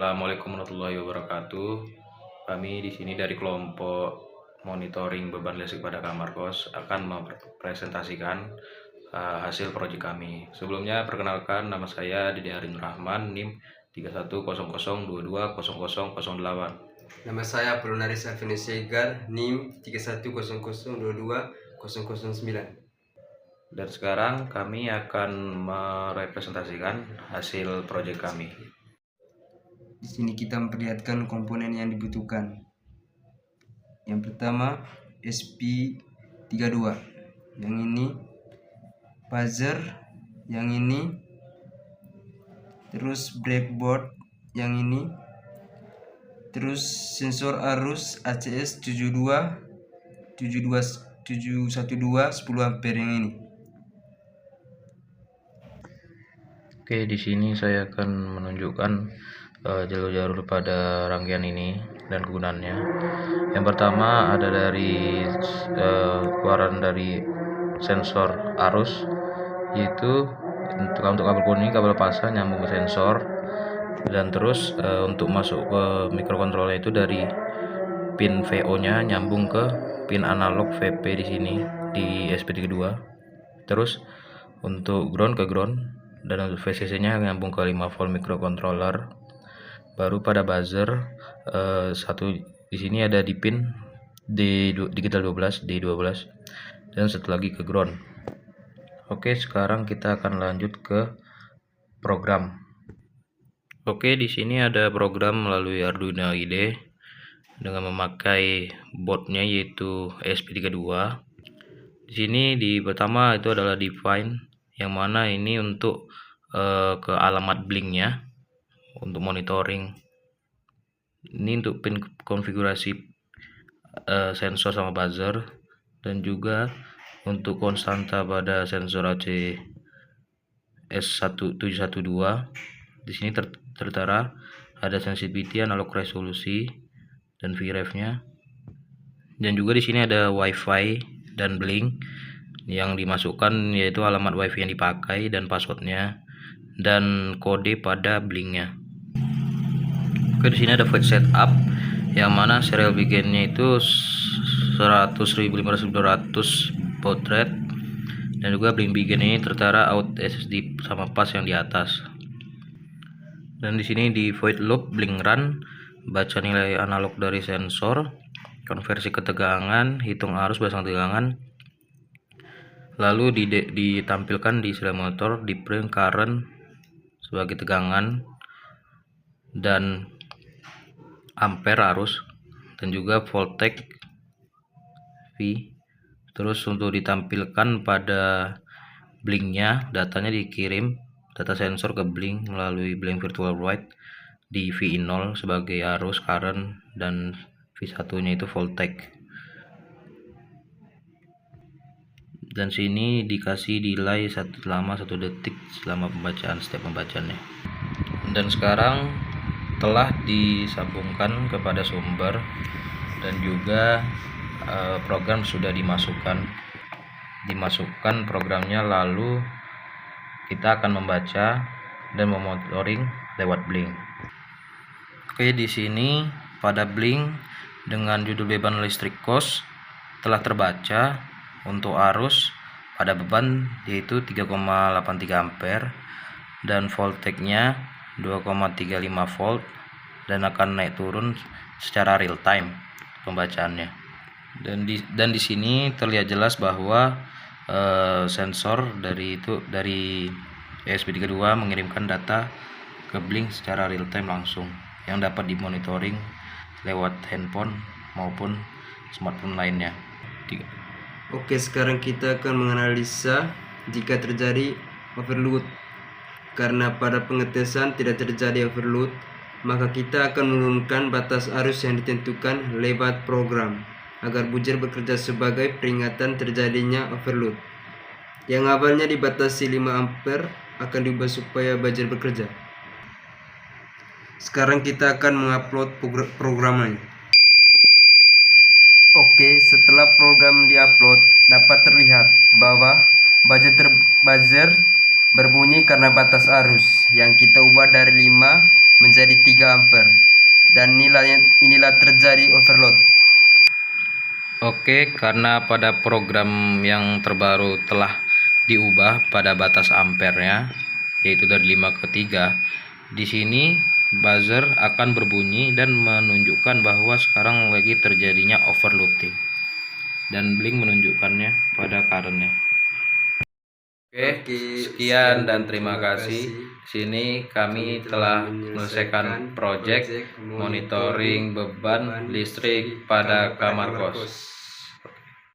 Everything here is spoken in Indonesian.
Assalamualaikum warahmatullahi wabarakatuh. Kami di sini dari kelompok monitoring beban listrik pada kamar kos akan mempresentasikan hasil proyek kami. Sebelumnya perkenalkan, nama saya Dede Arin Rahman, NIM 3100220008. Nama saya Prunaris Alvinus Segar, NIM 3100220009. Dan sekarang kami akan merepresentasikan hasil proyek kami. Di sini kita memperlihatkan komponen yang dibutuhkan. Yang pertama SP32, yang ini buzzer, yang ini terus breadboard, yang ini terus sensor arus ACS 712 712 10 ampere yang ini. Oke, di sini saya akan menunjukkan jalur-jalur pada rangkaian ini dan kegunaannya. Yang pertama ada dari keluaran dari sensor arus, yaitu untuk kabel kuning, kabel pasang nyambung ke sensor, dan terus untuk masuk ke mikrokontroller itu dari pin VO-nya nyambung ke pin analog VP di sini di SP32. Terus untuk ground ke ground, dan untuk VCC-nya nyambung ke 5 volt mikrocontroller. Baru pada buzzer satu di sini ada di pin digital 12 D12, dan satu lagi ke ground. Oke, sekarang kita akan lanjut ke program. Oke, di sini ada program melalui Arduino IDE dengan memakai boardnya yaitu ESP32. Di sini di pertama itu adalah define, yang mana ini untuk ke alamat blinknya untuk monitoring. Ini untuk pin konfigurasi sensor sama buzzer, dan juga untuk konstanta pada sensor AC S1712. Di sini tertera ada sensitivity, analog resolusi, dan VREF-nya. Dan juga di sini ada WiFi dan blink yang dimasukkan, yaitu alamat WiFi yang dipakai dan passwordnya, dan kode pada blinknya. Oke, di sini ada void setup, yang mana serial beginnya itu 100.500 baud rate, dan juga blink begin ini tertera out SSD sama pas yang di atas. Dan di sini di void loop blink run, baca nilai analog dari sensor, konversi ketegangan, hitung arus berdasarkan tegangan, lalu ditampilkan di serial motor di print current sebagai tegangan dan ampere arus, dan juga voltage V. Terus untuk ditampilkan pada blinknya, datanya dikirim data sensor ke blink melalui blink virtual write di VI0 sebagai arus current, dan V1 nya itu voltage. Dan sini dikasih delay selama 1 detik selama pembacaan, setiap pembacaannya. Dan sekarang telah disambungkan kepada sumber, dan juga program sudah dimasukkan programnya, lalu kita akan membaca dan memonitoring lewat blink. Oke, di sini pada blink dengan judul beban listrik kos telah terbaca untuk arus pada beban yaitu 3,83 ampere, dan voltage-nya 2,35 volt, dan akan naik turun secara real time pembacaannya. Dan di sini terlihat jelas bahwa sensor dari ESP32 mengirimkan data ke blink secara real time langsung, yang dapat dimonitoring lewat handphone maupun smartphone lainnya. Oke, sekarang kita akan menganalisa jika terjadi overload. Karena pada pengetesan tidak terjadi overload, maka kita akan menurunkan batas arus yang ditentukan lewat program agar buzzer bekerja sebagai peringatan terjadinya overload. Yang awalnya dibatasi 5 ampere akan diubah supaya buzzer bekerja. Sekarang kita akan mengupload programnya. Oke, setelah program diupload, dapat terlihat bahwa buzzer berbunyi karena batas arus yang kita ubah dari 5 menjadi 3 ampere dan inilah terjadi overload. Oke, karena pada program yang terbaru telah diubah pada batas ampernya, yaitu dari 5 ke 3. Di sini buzzer akan berbunyi dan menunjukkan bahwa sekarang lagi terjadinya overloading. Dan blink menunjukkannya pada currentnya. Oke, sekian dan terima kasih. Sini kami telah menyelesaikan proyek monitoring beban listrik pada kamar kos.